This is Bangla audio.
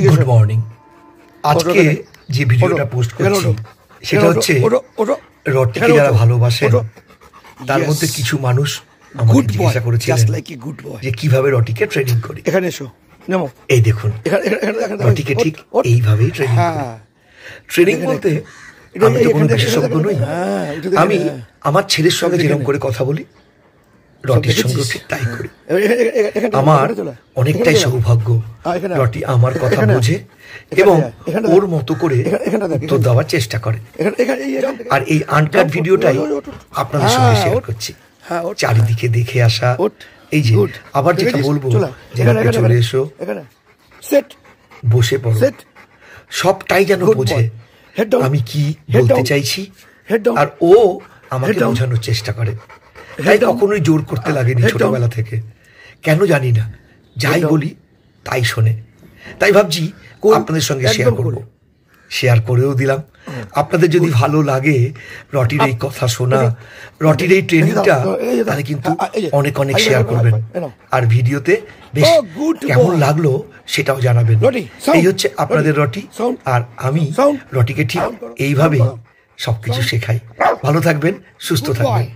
Good morning. আজকে যে ভিডিওটা পোস্ট করছি সেটা হচ্ছে রটিকে যারা ভালোবাসেন তার মধ্যে কিছু মানুষ আমাকে জিজ্ঞাসা করেছিলেন যে কিভাবে রটিকে ট্রেনিং করি। এখানে এসো, নেমো। এই দেখুন, রটিকে ঠিক এইভাবেই ট্রেনিং করি। ট্রেনিং বলতে আমি তো কোনো বিশেষজ্ঞ নই। আমি আমার ছেলের সঙ্গে যেরকম করে কথা বলি রটির সঙ্গে ঠিক তাই করি। আমার অনেকটাই সৌভাগ্য, রটি আমার কথা বোঝে এবং ওর মতো করে উত্তর দেওয়ার চেষ্টা করে। আর এই আনকাট ভিডিওটাই আপনাদের সঙ্গে শেয়ার করছি। চারিদিকে দেখে আসা, এই যে আবার যেটা বলবো যে চলে এসো, বসে পড়ো, সবটাই যেন বোঝে আমি কি বলতে চাইছি আর ও আমাকে বোঝানোর চেষ্টা করে। তাই কখনোই জোর করতে লাগেনি ছোটবেলা থেকে, কেন জানি না, যাই বলি তাই শোনে। তাই ভাবছি আপনাদের সঙ্গে শেয়ার করব, শেয়ার করেও দিলাম। আপনাদের যদি ভালো লাগে রটির এই কথা শোনা, রটির এই ট্রেনিংটা, তাহলে কিন্তু অনেক অনেক শেয়ার করবেন আর ভিডিওতে বেশ কেমন লাগলো সেটাও জানাবেন। এই হচ্ছে আপনাদের রটি, আর আমি রটিকে ঠিক এইভাবেই সবকিছু শেখাই। ভালো থাকবেন, সুস্থ থাকবেন।